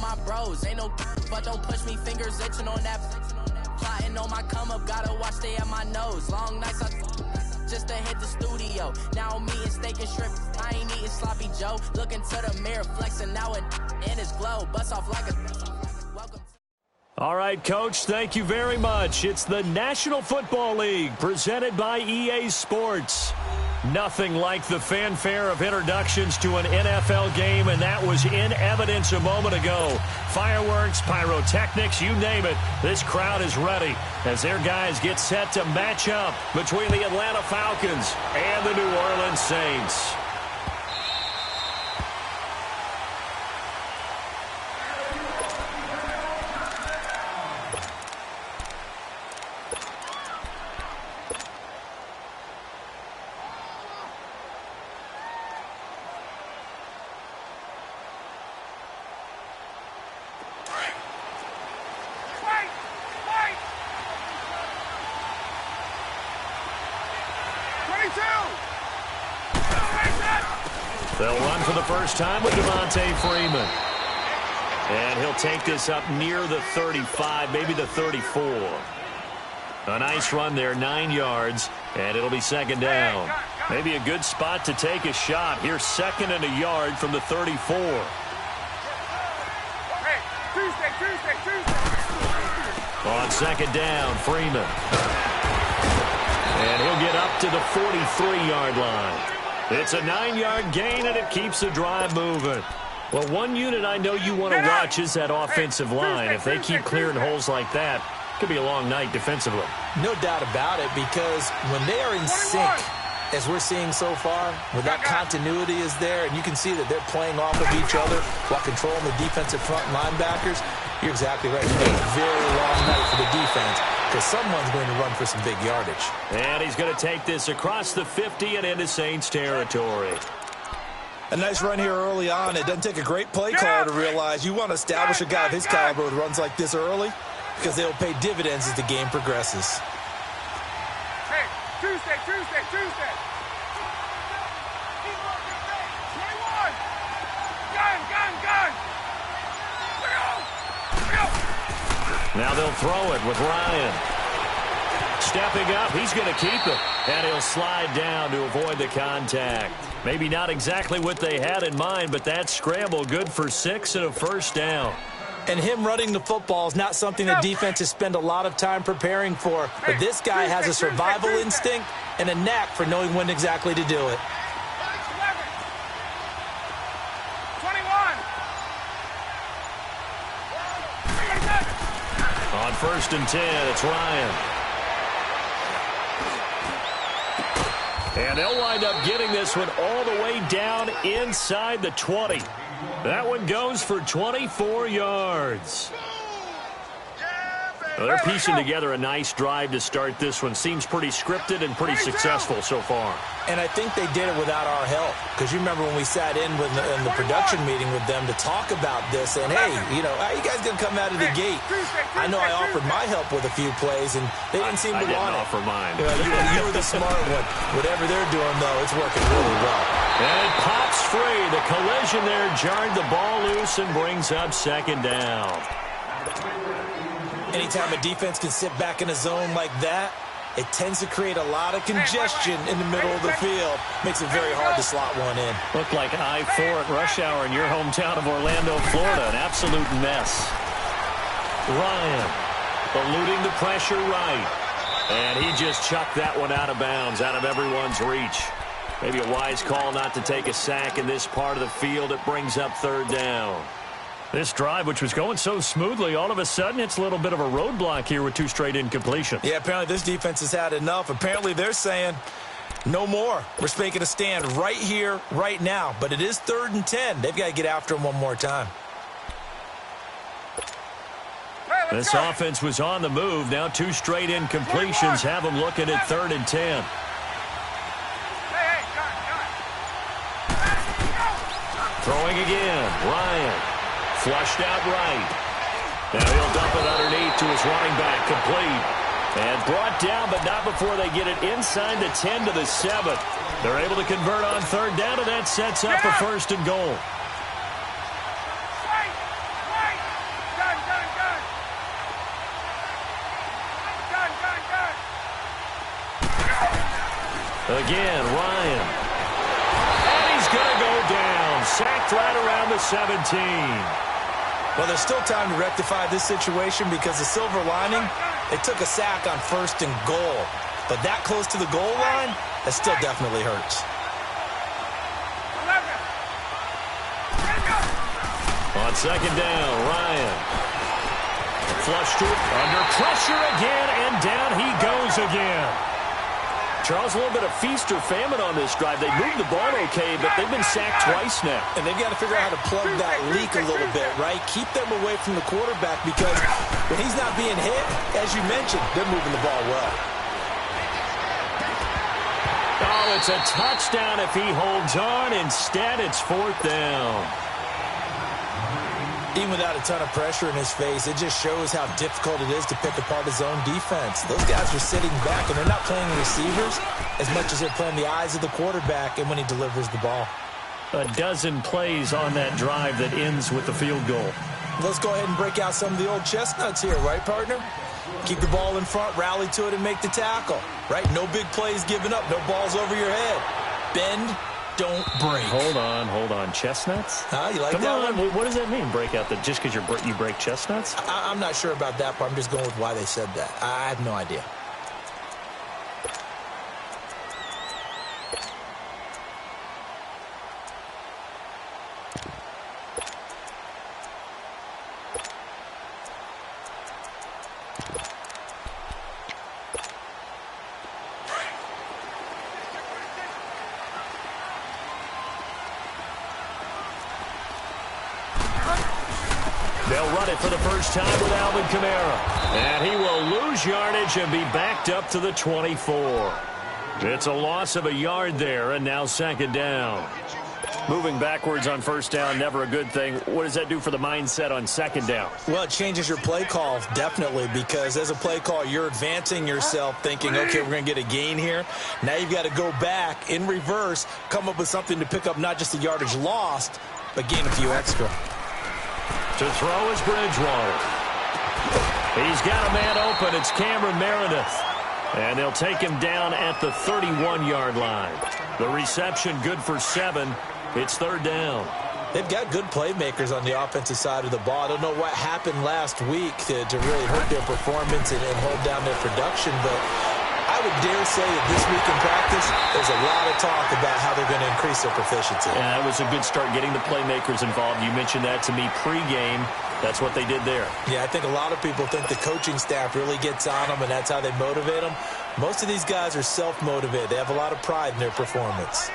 my bros. Ain't no but don't push me, fingers itching on that. Plotting on my come up, gotta watch stay at my nose. Long nights just to hit the studio. Now I'm eating steak and shrimp. I ain't eating sloppy Joe. Looking to the mirror, flexing now it in his glow. Bust off like a welcome. All right, Coach, thank you very much. It's the National Football League presented by EA Sports. Nothing like the fanfare of introductions to an NFL game, and that was in evidence a moment ago. Fireworks, pyrotechnics, you name it. This crowd is ready as their guys get set to match up between the Atlanta Falcons and the New Orleans Saints. They'll run for the first time with Devontae Freeman. And he'll take this up near the 35, maybe the 34. A nice run there, 9 yards, and it'll be second down. Maybe a good spot to take a shot. Here's second and a yard from the 34. On second down, Freeman. And he'll get up to the 43-yard line. It's a 9-yard gain, and it keeps the drive moving. Well, one unit I know you want to watch is that offensive line. If they keep clearing holes like that, it could be a long night defensively. No doubt about it, because when they are in sync, as we're seeing so far, when that continuity is there, and you can see that they're playing off of each other while controlling the defensive front linebackers, you're exactly right. It's a very long night for the defense, because someone's going to run for some big yardage. And he's going to take this across the 50 and into Saints territory. A nice run here early on. It doesn't take a great play caller to realize you want to establish a guy of his caliber with runs like this early, because they'll pay dividends as the game progresses. Hey, Tuesday. 21. Gun. Now they'll throw it with Ryan. Stepping up, he's going to keep it. And he'll slide down to avoid the contact. Maybe not exactly what they had in mind, but that scramble good for 6 and a first down. And him running the football is not something that defenses spend a lot of time preparing for. But this guy has a survival instinct and a knack for knowing when exactly to do it. 21. On 1st and 10, it's Ryan. And they'll wind up getting this one all the way down inside the 20. That one goes for 24 yards. Well, they're piecing together a nice drive to start this one. Seems pretty scripted and pretty successful so far. And I think they did it without our help. Because you remember when we sat in the production meeting with them to talk about this. And, hey, you know, how you guys going to come out of the gate? I know I offered my help with a few plays, and they didn't seem to want it. I didn't offer mine. You were the smart one. Whatever they're doing, though, it's working really well. And it pops free. The collision there jarred the ball loose and brings up second down. Anytime a defense can sit back in a zone like that, it tends to create a lot of congestion in the middle of the field. Makes it very hard to slot one in. Looked like I-4 at rush hour in your hometown of Orlando, Florida. An absolute mess. Ryan eluding the pressure right. And he just chucked that one out of bounds, out of everyone's reach. Maybe a wise call not to take a sack in this part of the field. It brings up third down. This drive, which was going so smoothly, all of a sudden it's a little bit of a roadblock here with 2 straight incompletions. Yeah, apparently this defense has had enough. Apparently they're saying no more. We're making a stand right here, right now. But it is 3rd and 10. They've got to get after him one more time. This offense was on the move. Now 2 straight incompletions have them looking at 3rd and 10. Throwing again, Ryan. Flushed out right. Now he'll dump it underneath to his running back, complete. And brought down, but not before they get it inside the 10 to the 7. They're able to convert on 3rd down, and that sets up a 1st and goal. Again, Ryan. And he's going to go down. Sacked right around the 17. Well, there's still time to rectify this situation because the silver lining, they took a sack on 1st and goal. But that close to the goal line, that still definitely hurts. 11. On 2nd down, Ryan. Flush to it. Under pressure again, and down he goes again. Charles, a little bit of feast or famine on this drive. They moved the ball okay, but they've been sacked twice now. And they've got to figure out how to plug that leak a little bit, right? Keep them away from the quarterback because when he's not being hit, as you mentioned, they're moving the ball well. Oh, it's a touchdown if he holds on. Instead, it's 4th down. Even without a ton of pressure in his face, it just shows how difficult it is to pick apart his own defense. Those guys are sitting back, and they're not playing receivers as much as they're playing the eyes of the quarterback and when he delivers the ball. A dozen plays on that drive that ends with the field goal. Let's go ahead and break out some of the old chestnuts here, right, partner? Keep the ball in front, rally to it, and make the tackle, right? No big plays given up, no balls over your head. Bend, don't break. Hold on. Chestnuts? You like Come that on. one? What does that mean, break out? Just because you break chestnuts? I'm not sure about that part. I'm just going with why they said that. I have no idea. They'll run it for the first time with Alvin Kamara. And he will lose yardage and be backed up to the 24. It's a loss of a yard there, and now 2nd down. Moving backwards on 1st down, never a good thing. What does that do for the mindset on 2nd down? Well, it changes your play call, definitely, because as a play call, you're advancing yourself thinking, okay, we're going to get a gain here. Now you've got to go back in reverse, come up with something to pick up not just the yardage lost, but gain a few extra. To throw is Bridgewater. He's got a man open. It's Cameron Meredith. And they'll take him down at the 31-yard line. The reception good for 7. It's 3rd down. They've got good playmakers on the offensive side of the ball. I don't know what happened last week to really hurt their performance and hold down their production, but I would dare say that this week in practice, there's a lot of talk about how they're going to increase their proficiency. Yeah, that was a good start getting the playmakers involved. You mentioned that to me pregame. That's what they did there. Yeah, I think a lot of people think the coaching staff really gets on them, and that's how they motivate them. Most of these guys are self-motivated. They have a lot of pride in their performance.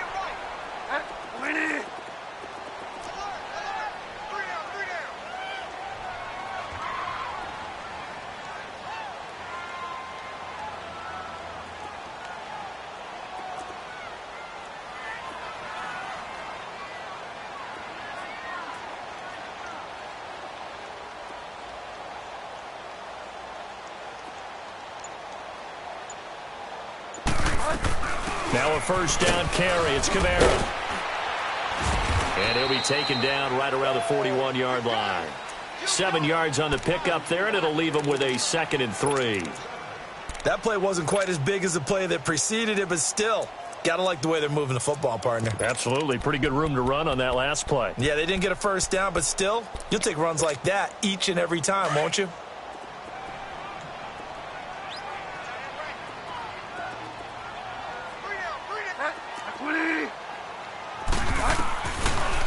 Now a 1st down carry. It's Kamara. And he'll be taken down right around the 41-yard line. 7 yards on the pickup there, and it'll leave him with a 2nd and 3. That play wasn't quite as big as the play that preceded it, but still, got to like the way they're moving the football, partner. Absolutely. Pretty good room to run on that last play. Yeah, they didn't get a 1st down, but still, you'll take runs like that each and every time, won't you?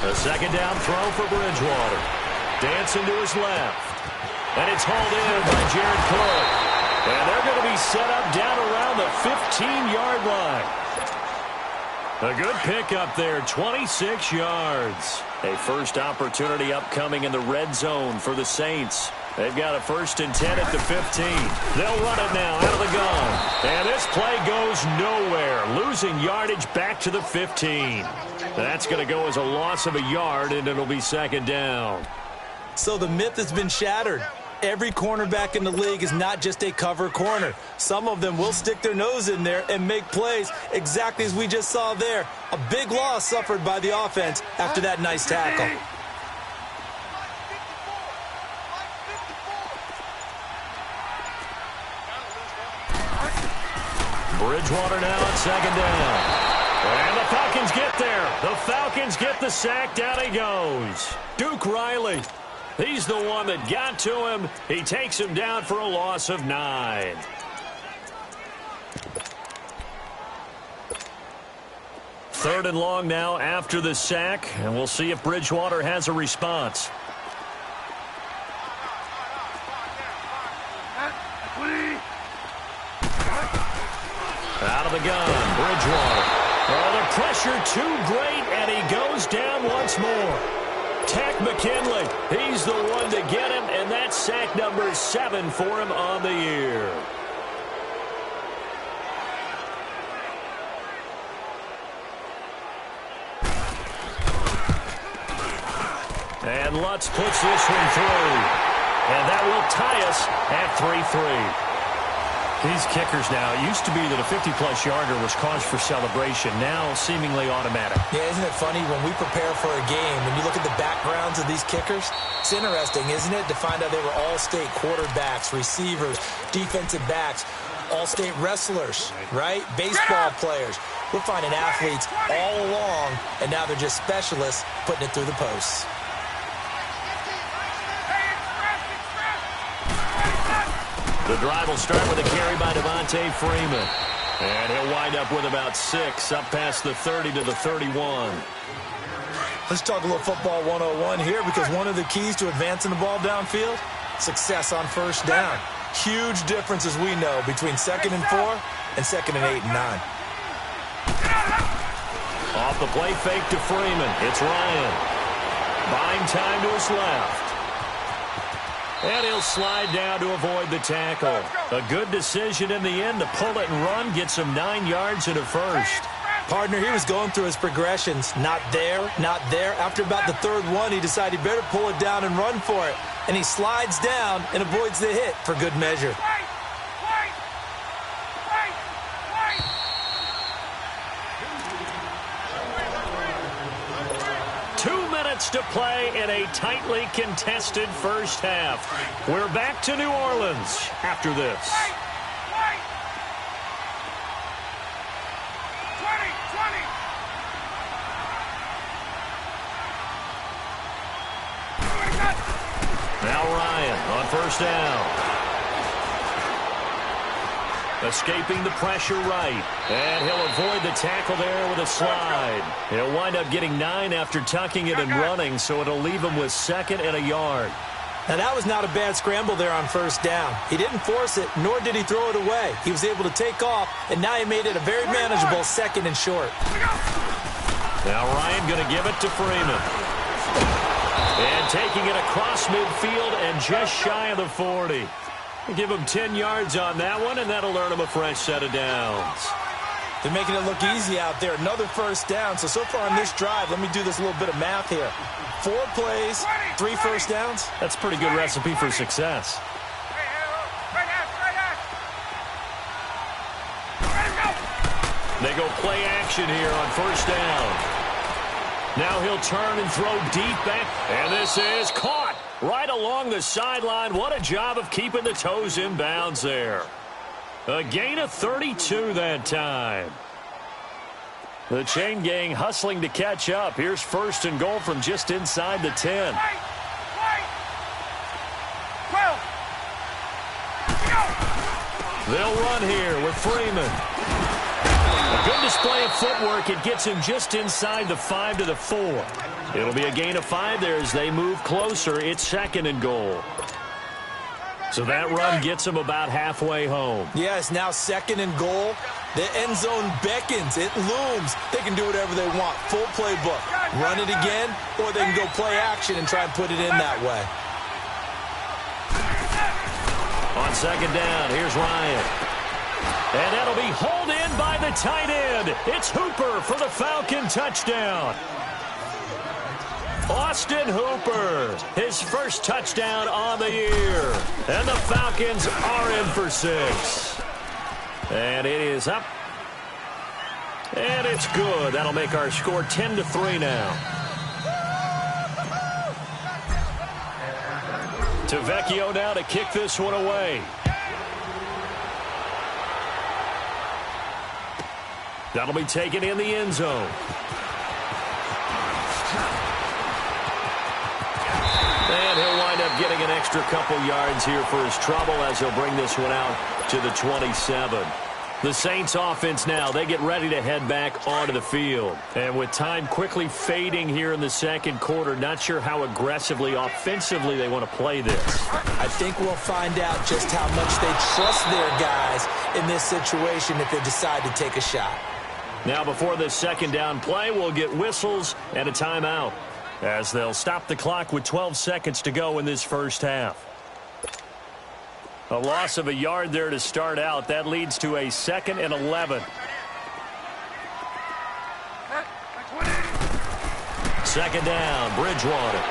A 2nd down throw for Bridgewater. Dancing to his left. And it's hauled in by Jared Cook. And they're going to be set up down around the 15-yard line. A good pickup there, 26 yards. A first opportunity upcoming in the red zone for the Saints. They've got a 1st and 10 at the 15. They'll run it now out of the gun. And this play goes nowhere. Losing yardage back to the 15. That's going to go as a loss of a yard, and it'll be 2nd down. So the myth has been shattered. Every cornerback in the league is not just a cover corner. Some of them will stick their nose in there and make plays exactly as we just saw there. A big loss suffered by the offense after that nice tackle. Bridgewater now on second down. And the Falcons get there. The Falcons get the sack. Down he goes. Duke Riley. He's the one that got to him. He takes him down for a loss of 9. Third and long now after the sack, and we'll see if Bridgewater has a response. Out of the gun, Bridgewater. Oh, the pressure too great, and he goes down once more. Takk McKinley, he's the one to get him, and that's sack number 7 for him on the year. And Lutz puts this one through. And that will tie us at 3-3. These kickers now, it used to be that a 50-plus yarder was cause for celebration. Now seemingly automatic. Yeah, isn't it funny when we prepare for a game, when you look at the backgrounds of these kickers, it's interesting, isn't it, to find out they were all-state quarterbacks, receivers, defensive backs, all-state wrestlers, right? Baseball players. We're finding athletes all along, and now they're just specialists putting it through the posts. The drive will start with a carry by Devontae Freeman. And he'll wind up with about 6, up past the 30 to the 31. Let's talk a little football 101 here, because one of the keys to advancing the ball downfield, success on first down. Huge difference, as we know, between 2nd and 4 and 2nd and 8 and 9. Off the play fake to Freeman. It's Ryan. Buying time to his left. And he'll slide down to avoid the tackle. A good decision in the end to pull it and run. Gets him 9 yards and a first. Partner, he was going through his progressions. Not there, not there. After about the 3rd one, he decided he better pull it down and run for it. And he slides down and avoids the hit for good measure. To play in a tightly contested first half. We're back to New Orleans after this. 20. Now Ryan on first down. Escaping the pressure right. And he'll avoid the tackle there with a slide. He'll wind up getting 9 after tucking it and running, so it'll leave him with 2nd and a yard. Now, that was not a bad scramble there on first down. He didn't force it, nor did he throw it away. He was able to take off, and now he made it a very manageable 2nd and short. Now Ryan going to give it to Freeman. And taking it across midfield and just shy of the 40. Give him 10 yards on that one, and that'll earn him a fresh set of downs. They're making it look easy out there. Another first down. So far on this drive, let me do this little bit of math here. 4 plays, 3 first downs. That's a pretty good recipe for success. They go play action here on first down. Now he'll turn and throw deep back, and this is caught. Right along the sideline. What a job of keeping the toes in bounds there. A gain of 32 that time. The chain gang hustling to catch up. Here's 1st and goal from just inside the 10. They'll run here with Freeman. A good display of footwork. It gets him just inside the 5 to the 4. It'll be a gain of 5 there as they move closer. It's 2nd and goal. So that run gets them about halfway home. Yes, now 2nd and goal. The end zone beckons. It looms. They can do whatever they want. Full playbook. Run it again, or they can go play action and try and put it in that way. On 2nd down, here's Ryan. And that'll be hauled in by the tight end. It's Hooper for the Falcon touchdown. Austin Hooper, his first touchdown on the year. And the Falcons are in for 6. And it is up. And it's good. That'll make our score 10-3 now. Tavecchio now to kick this one away. That'll be taken in the end zone. And he'll wind up getting an extra couple yards here for his trouble as he'll bring this one out to the 27. The Saints offense now, they get ready to head back onto the field. And with time quickly fading here in the second quarter, not sure how aggressively, offensively they want to play this. I think we'll find out just how much they trust their guys in this situation if they decide to take a shot. Now before this second down play, we'll get whistles and a timeout, as they'll stop the clock with 12 seconds to go in this first half. A loss of a yard there to start out. That leads to a 2nd and 11. Second down, Bridgewater.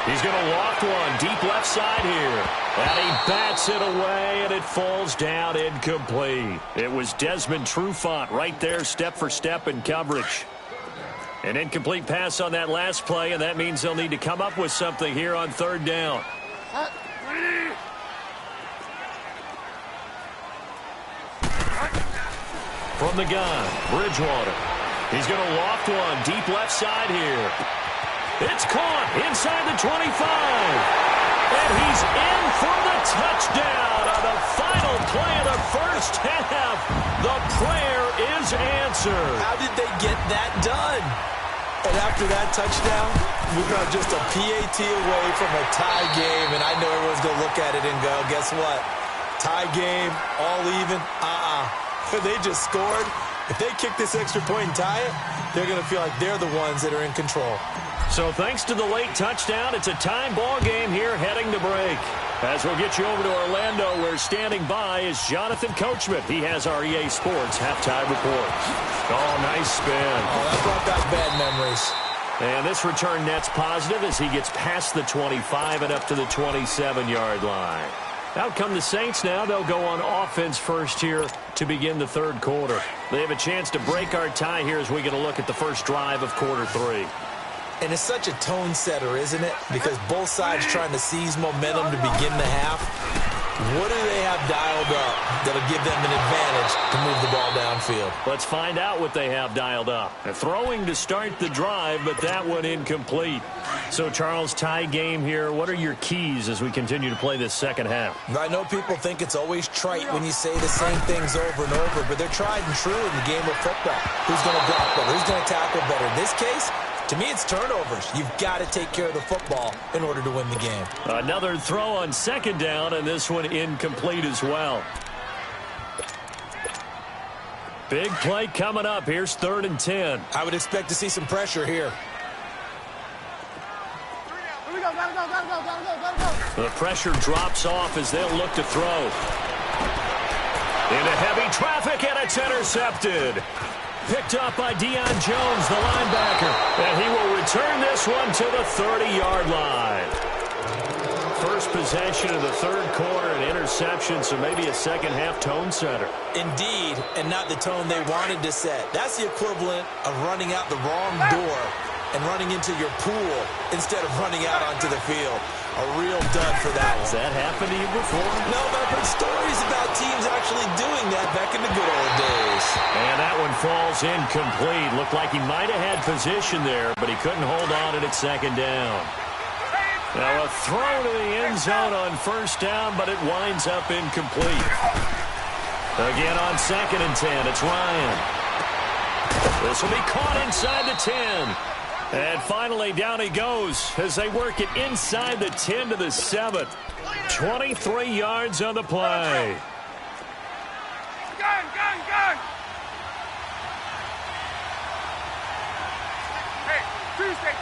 He's going to loft one deep left side here. And he bats it away, and it falls down incomplete. It was Desmond Trufant right there, step for step in coverage. An incomplete pass on that last play, and that means they'll need to come up with something here on third down. From the gun, Bridgewater. He's going to loft one deep left side here. It's caught inside the 25. And he's in for the touchdown on the final play of the first half. The prayer is answered. How did they get that done? And after that touchdown, we got just a PAT away from a tie game. And I know everyone's going to look at it and go, guess what? Tie game, all even, They just scored. If they kick this extra point and tie it, they're going to feel like they're the ones that are in control. So thanks to the late touchdown, it's a time ball game here heading to break. As we'll get you over to Orlando, where standing by is Jonathan Coachman. He has our EA Sports halftime report. Oh, nice spin. Oh, that brought back bad memories. And this return net's positive as he gets past the 25 and up to the 27-yard line. Out come the Saints now. They'll go on offense first here to begin the third quarter. They have a chance to break our tie here as we get a look at the first drive of quarter three. And it's such a tone setter, isn't it? Because both sides trying to seize momentum to begin the half. What do they have dialed up that'll give them an advantage to move the ball downfield? Let's find out what they have dialed up. A throwing to start the drive, but that one incomplete. So, Charles, tie game here. What are your keys as we continue to play this second half? I know people think it's always trite when you say the same things over and over, but they're tried and true in the game of football. Who's going to block better? Who's going to tackle better? In this case, to me, it's turnovers. You've got to take care of the football in order to win the game. Another throw on second down, and this one incomplete as well. Big play coming up. Here's 3rd and 10. I would expect to see some pressure here. The pressure drops off as they'll look to throw. Into heavy traffic, and it's intercepted. Picked up by Deion Jones, the linebacker. And he will return this one to the 30-yard line. First possession of the third quarter, an interception, so maybe a second-half tone setter. Indeed, and not the tone they wanted to set. That's the equivalent of running out the wrong door and running into your pool instead of running out onto the field. A real dud for that one. Has that happened to you before? No, but I've heard stories about teams actually doing that back in the good old days. And that one falls incomplete. Looked like he might have had position there, but he couldn't hold on at second down. Now a throw to the end zone on first down, but it winds up incomplete. Again on 2nd and 10, it's Ryan. This will be caught inside the 10. And finally, down he goes as they work it inside the 10 to the 7. 23 yards on the play. Gun! Hey, Tuesday!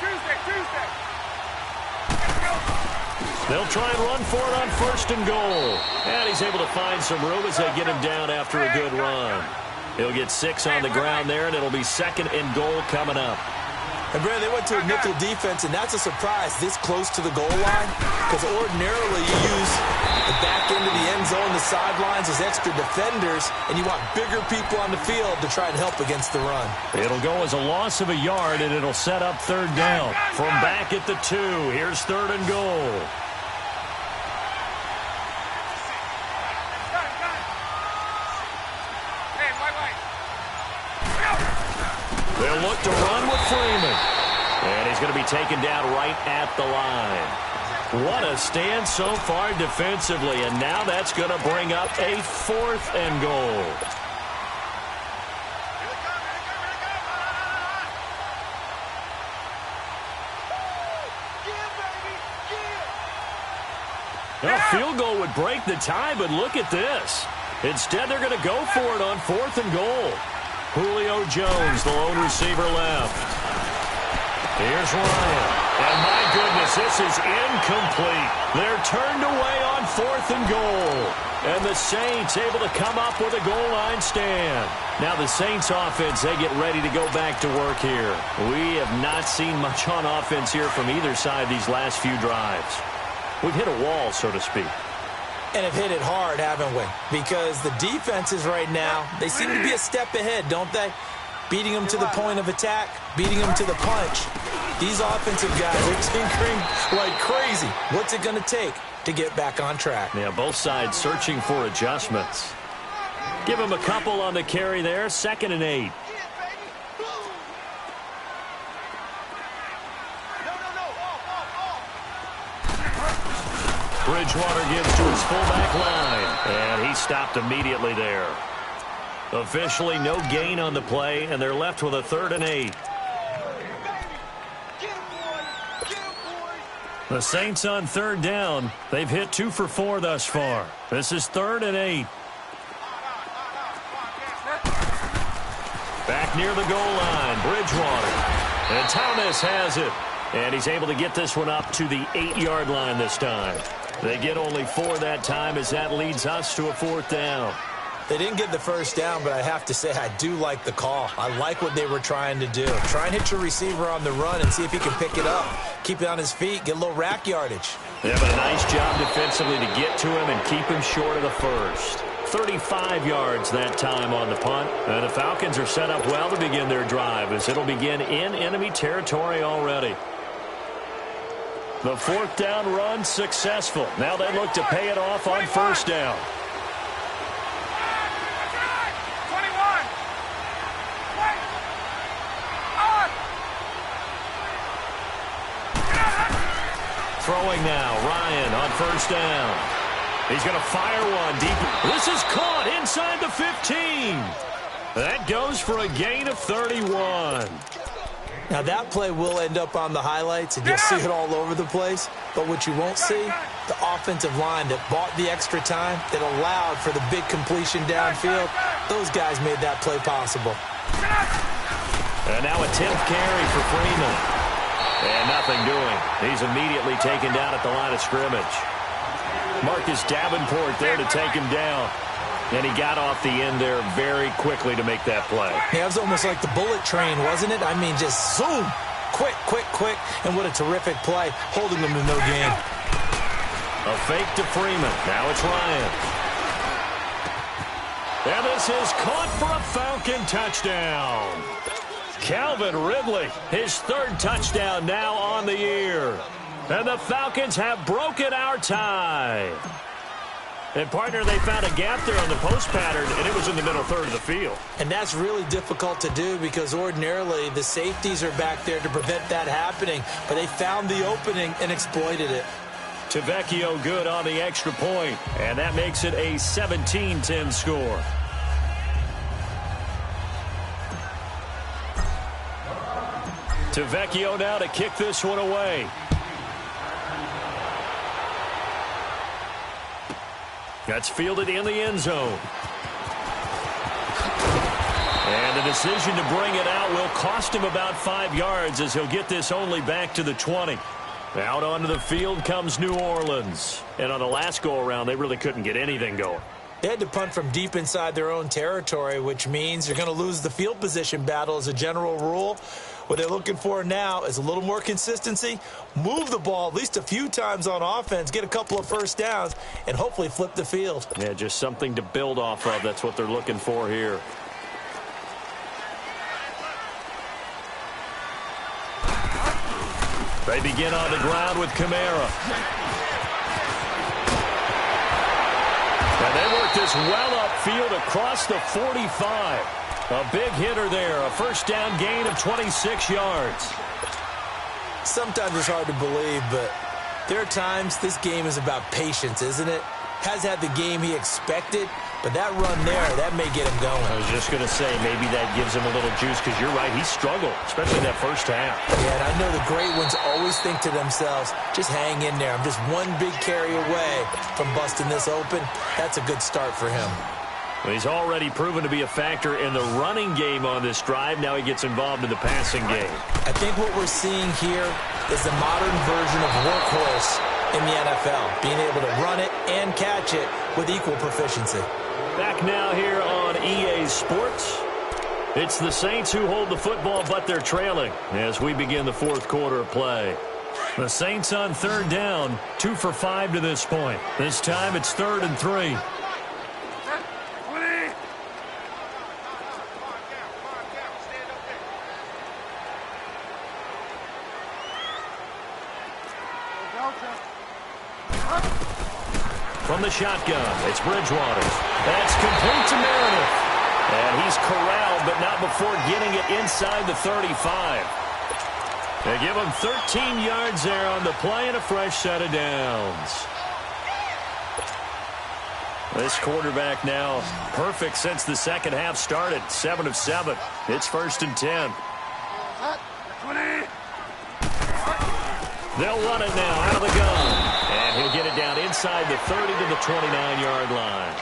They'll try and run for it on 1st and goal. And he's able to find some room as they get him down after a good run. He'll get 6 on the ground there, and it'll be 2nd and goal coming up. And, Brad, they went to a nickel defense, and that's a surprise this close to the goal line, because ordinarily you use the back end of the end zone, the sidelines as extra defenders, and you want bigger people on the field to try and help against the run. It'll go as a loss of a yard, and it'll set up 3rd down. From back at the 2, here's 3rd and goal. Hey, white. They'll look to run with Freeman. And he's going to be taken down right at the line. What a stand so far defensively, and now that's going to bring up a 4th and goal. A field goal would break the tie, but look at this. Instead, they're going to go for it on 4th and goal. Julio Jones, the lone receiver left. Here's Ryan. And my goodness, this is incomplete. They're turned away on 4th and goal. And the Saints able to come up with a goal line stand. Now the Saints offense, they get ready to go back to work here. We have not seen much on offense here from either side these last few drives. We've hit a wall, so to speak. And have hit it hard, haven't we? Because the defenses right now, they seem to be a step ahead, don't they? Beating them to the point of attack, beating them to the punch. These offensive guys are tinkering like crazy. What's it going to take to get back on track? Yeah, both sides searching for adjustments. Give them a couple on the carry there. 2nd and 8. Bridgewater gives to his fullback line, and he stopped immediately there. Officially no gain on the play, and they're left with a 3rd and 8. The Saints on 3rd down. They've hit 2 for 4 thus far. This is 3rd and 8. Back near the goal line, Bridgewater. And Thomas has it. And he's able to get this one up to the 8-yard line this time. They get only 4 that time as that leads us to a 4th down. They didn't get the first down, but I have to say I do like the call. I like what they were trying to do. Try and hit your receiver on the run and see if he can pick it up. Keep it on his feet, get a little rack yardage. They have a nice job defensively to get to him and keep him short of the first. 35 yards that time on the punt. And the Falcons are set up well to begin their drive as it'll begin in enemy territory already. The 4th down run successful. Now they look to pay it off on 1st down. 21. Throwing now, Ryan on 1st down. He's going to fire one deep. This is caught inside the 15. That goes for a gain of 31. Now that play will end up on the highlights, and you'll see it all over the place. But what you won't see, the offensive line that bought the extra time, that allowed for the big completion downfield, those guys made that play possible. And now a 10th carry for Freeman. And nothing doing. He's immediately taken down at the line of scrimmage. Marcus Davenport there to take him down. And he got off the end there very quickly to make that play. Yeah, it was almost like the bullet train, wasn't it? I mean, just zoom. Quick, quick, quick. And what a terrific play, holding them to no gain. A fake to Freeman. Now it's Ryan. And this is caught for a Falcon touchdown. Calvin Ridley, his 3rd touchdown now on the year. And the Falcons have broken our tie. And, partner, they found a gap there on the post pattern, and it was in the middle 3rd of the field. And that's really difficult to do because ordinarily the safeties are back there to prevent that happening. But they found the opening and exploited it. Tavecchio good on the extra point, and that makes it a 17-10 score. Tavecchio now to kick this one away. That's fielded in the end zone. And the decision to bring it out will cost him about 5 yards as he'll get this only back to the 20. Out onto the field comes New Orleans. And on the last go-around, they really couldn't get anything going. They had to punt from deep inside their own territory, which means you're going to lose the field position battle as a general rule. What they're looking for now is a little more consistency, move the ball at least a few times on offense, get a couple of first downs, and hopefully flip the field. Yeah, just something to build off of. That's what they're looking for here. They begin on the ground with Kamara. And they work this well upfield across the 45. A big hitter there, a first down gain of 26 yards. Sometimes it's hard to believe, but there are times this game is about patience, isn't it? Has had the game he expected, but that run there, that may get him going. I was just going to say, maybe that gives him a little juice, because you're right, he struggled, especially that first half. Yeah, and I know the great ones always think to themselves, just hang in there. I'm just one big carry away from busting this open. That's a good start for him. Well, he's already proven to be a factor in the running game on this drive. Now he gets involved in the passing game. I think what we're seeing here is the modern version of workhorse in the NFL, being able to run it and catch it with equal proficiency. Back now here on EA Sports. It's the Saints who hold the football, but they're trailing as we begin the fourth quarter of play. The Saints on third down, 2 for 5 to this point. This time it's 3rd and 3. From the shotgun, it's Bridgewater. That's complete to Meredith. And he's corralled, but not before getting it inside the 35. They give him 13 yards there on the play and a fresh set of downs. This quarterback now perfect since the second half started. 7 of 7. It's 1st and 10. They'll run it now out of the gun. And he'll get it down inside the 30 to the 29-yard line.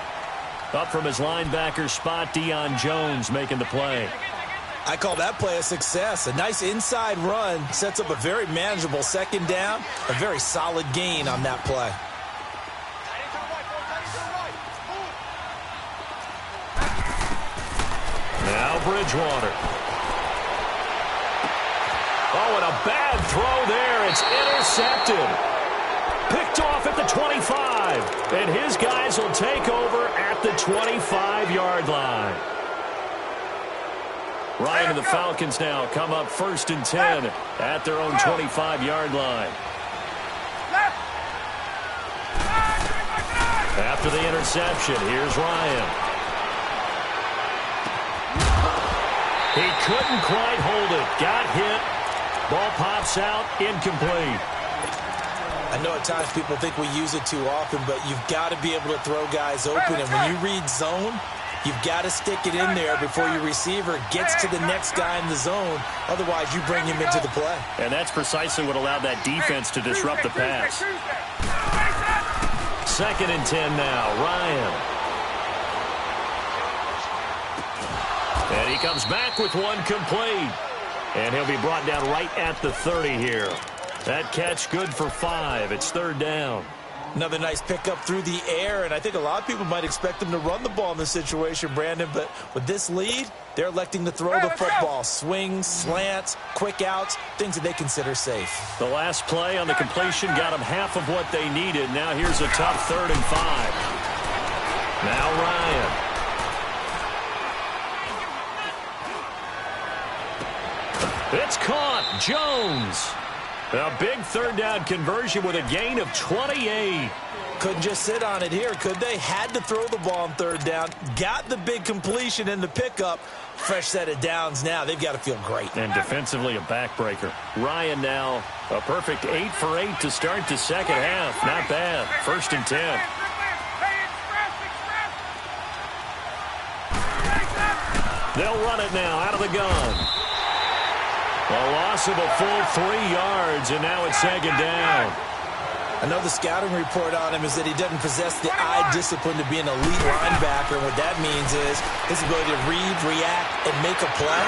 Up from his linebacker spot, Deion Jones making the play. I call that play a success. A nice inside run sets up a very manageable second down. A very solid gain on that play. Now Bridgewater. Oh, and a bad throw there. It's intercepted. Picked off at the 25. And his guys will take over at the 25-yard line. Ryan and the Falcons now come up 1st and 10 at their own 25-yard line. After the interception, here's Ryan. He couldn't quite hold it. Got hit. Ball pops out, incomplete. I know at times people think we use it too often, but you've got to be able to throw guys open. And when you read zone, you've got to stick it in there before your receiver gets to the next guy in the zone. Otherwise, you bring him into the play. And that's precisely what allowed that defense to disrupt the pass. 2nd and 10 now. Ryan. And he comes back with one complete. And he'll be brought down right at the 30 here. That catch good for 5. It's 3rd down. Another nice pickup through the air, and I think a lot of people might expect them to run the ball in this situation, Brandon, but with this lead, they're electing to throw the football. Swings, slants, quick outs, things that they consider safe. The last play on the completion got them half of what they needed. Now here's a tough 3rd and 5. Now Ryan. It's caught. Jones. A big 3rd down conversion with a gain of 28. Couldn't just sit on it here, could they? Had to throw the ball on 3rd down. Got the big completion in the pickup. Fresh set of downs now. They've got to feel great. And defensively a backbreaker. Ryan now a perfect 8 for 8 to start the second half. Not bad. 1st and 10. They'll run it now out of the gun. A loss of a full 3 yards, and now it's 2nd down. I know the scouting report on him is that he doesn't possess the eye discipline to be an elite linebacker. What that means is his ability to read, react, and make a play.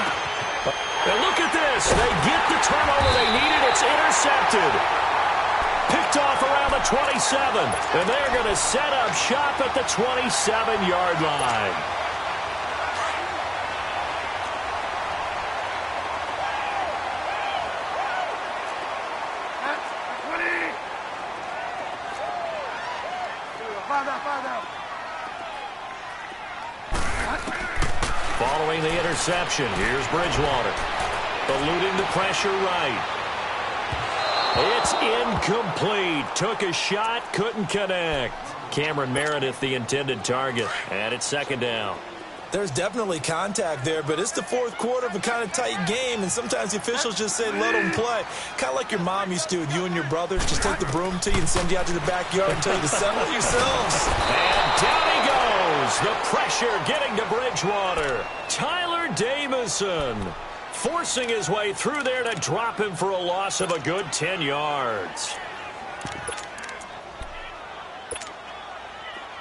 And look at this. They get the turnover they needed. It's intercepted. Picked off around the 27. And they're going to set up shop at the 27-yard line. Following the interception, here's Bridgewater. Eluding the pressure right. It's incomplete. Took a shot, couldn't connect. Cameron Meredith, the intended target. And it's 2nd down. There's definitely contact there, but it's the fourth quarter of a kind of tight game, and sometimes the officials just say, let them play. Kind of like your mom used to with you and your brothers. Just take the broom to you and send you out to the backyard and tell you to settle yourselves. And down he goes. The pressure getting to Bridgewater. Tyler Davison forcing his way through there to drop him for a loss of a good 10 yards.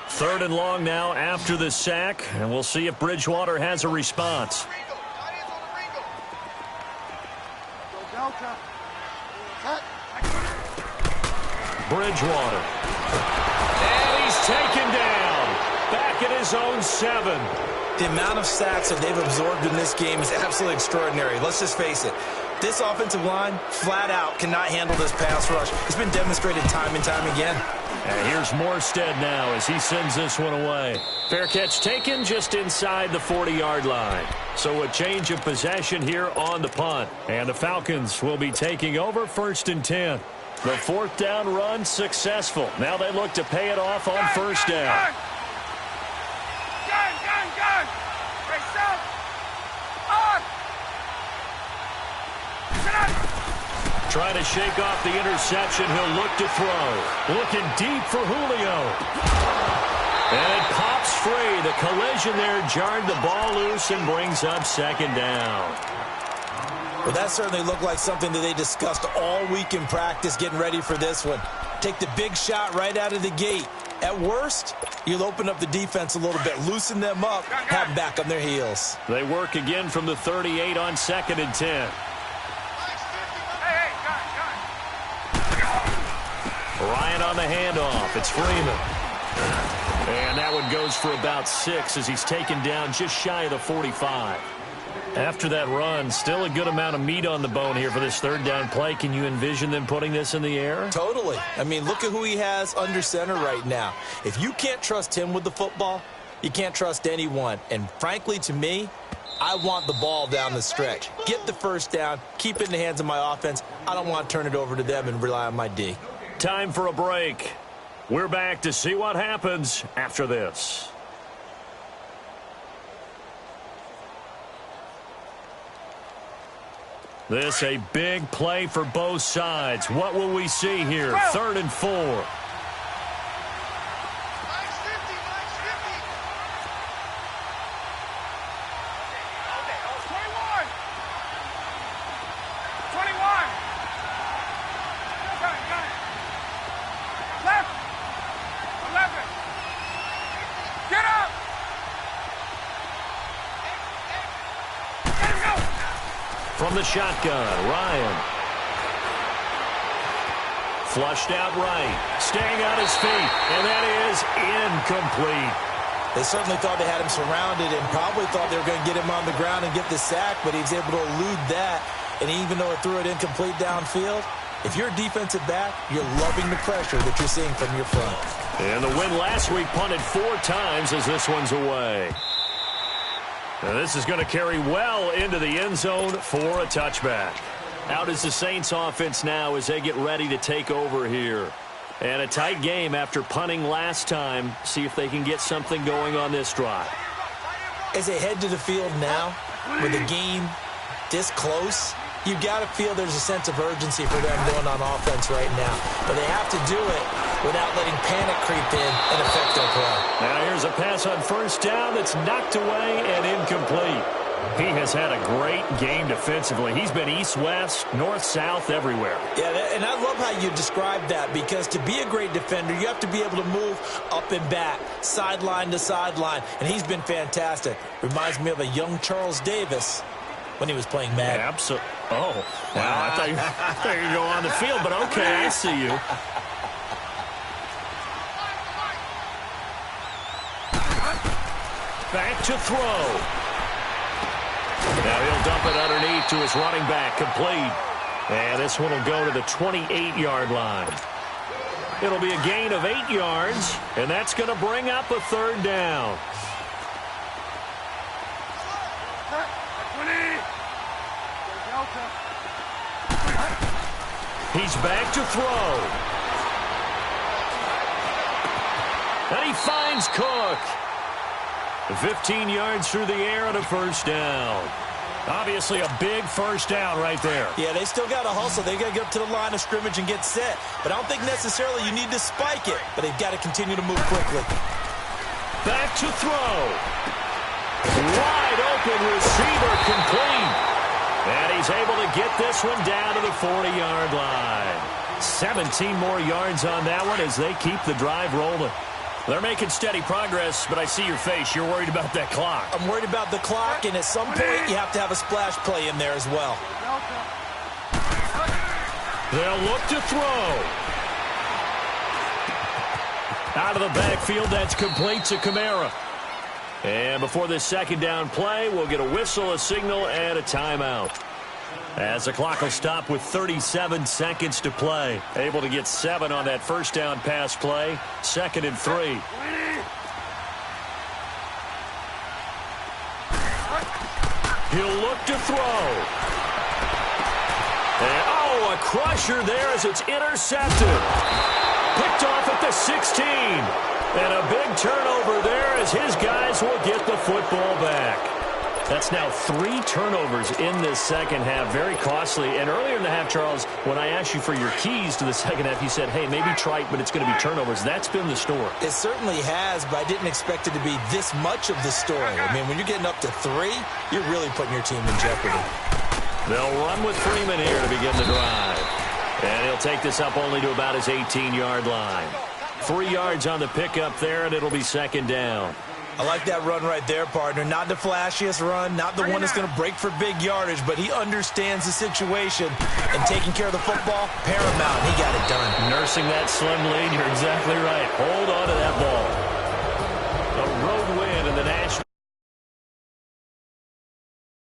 3rd and long now after the sack, and we'll see if Bridgewater has a response. Bridgewater. And he's taken down. Back at his own 7. The amount of sacks that they've absorbed in this game is absolutely extraordinary. Let's just face it. This offensive line, flat out, cannot handle this pass rush. It's been demonstrated time and time again. And here's Morstead now as he sends this one away. Fair catch taken just inside the 40-yard line. So a change of possession here on the punt. And the Falcons will be taking over 1st and 10. The 4th down run successful. Now they look to pay it off on 1st down. Gun! Hey, stop! On! Trying to shake off the interception. He'll look to throw. Looking deep for Julio. And it pops free. The collision there jarred the ball loose and brings up 2nd down. Well, that certainly looked like something that they discussed all week in practice getting ready for this one. Take the big shot right out of the gate. At worst, you'll open up the defense a little bit, loosen them up, have them back on their heels. They work again from the 38 on 2nd and 10. Ryan on the handoff. It's Freeman. And that one goes for about 6 as he's taken down just shy of the 45. After that run, still a good amount of meat on the bone here for this 3rd down play. Can you envision them putting this in the air? Totally. I mean, look at who he has under center right now. If you can't trust him with the football, you can't trust anyone. And frankly, to me, I want the ball down the stretch. Get the 1st down, keep it in the hands of my offense. I don't want to turn it over to them and rely on my D. Time for a break. We're back to see what happens after this. This a big play for both sides. What will we see here? 3rd and 4. From the shotgun, Ryan. Flushed out right. Staying on his feet. And that is incomplete. They certainly thought they had him surrounded and probably thought they were going to get him on the ground and get the sack, but he was able to elude that. And even though it threw it incomplete downfield, if you're a defensive back, you're loving the pressure that you're seeing from your front. And the win last week punted 4 times as this one's away. Now this is going to carry well into the end zone for a touchback. Out is the Saints offense now as they get ready to take over here. And a tight game after punting last time. See if they can get something going on this drive. As they head to the field now, with the game this close, you've got to feel there's a sense of urgency for them going on offense right now. But they have to do it without letting panic creep in and affect their play. Now here's a pass on 1st down that's knocked away and incomplete. He has had a great game defensively. He's been east-west, north-south, everywhere. Yeah, and I love how you describe that, because to be a great defender, you have to be able to move up and back, sideline to sideline, and he's been fantastic. Reminds me of a young Charles Davis when he was playing Madden. Absolutely. Oh, wow. I thought you were going to go on the field, but okay, I see you. Back to throw. Now he'll dump it underneath to his running back, complete. And this one will go to the 28-yard line. It'll be a gain of 8 yards, and that's going to bring up a 3rd down. He's back to throw. And he finds Cook. 15 yards through the air and a first down. Obviously a big first down right there. Yeah, they still got to hustle. They got to get up to the line of scrimmage and get set. But I don't think necessarily you need to spike it. But they've got to continue to move quickly. Back to throw. Wide open receiver complete. And he's able to get this one down to the 40-yard line. 17 more yards on that one as they keep the drive rolling. They're making steady progress, but I see your face. You're worried about that clock. I'm worried about the clock, and at some point you have to have a splash play in there as well. They'll look to throw. Out of the backfield, that's complete to Kamara. And before this second down play, we'll get a whistle, a signal, and a timeout. As the clock will stop with 37 seconds to play. Able to get 7 on that first down pass play. 2nd and 3. He'll look to throw. And, oh, a crusher there as it's intercepted. Picked off at the 16. And a big turnover there as his guys will get the football back. That's now 3 turnovers in this second half. Very costly. And earlier in the half, Charles, when I asked you for your keys to the second half, you said, hey, maybe trite, but it's going to be turnovers. That's been the story. It certainly has, but I didn't expect it to be this much of the story. I mean, when you're getting up to 3, you're really putting your team in jeopardy. They'll run with Freeman here to begin the drive. And he'll take this up only to about his 18-yard line. 3 yards on the pickup there, and it'll be second down. I like that run right there, partner. Not the flashiest run, not the one that's going to break for big yardage, but he understands the situation. And taking care of the football, paramount. He got it done. Nursing that slim lead, you're exactly right. Hold on to that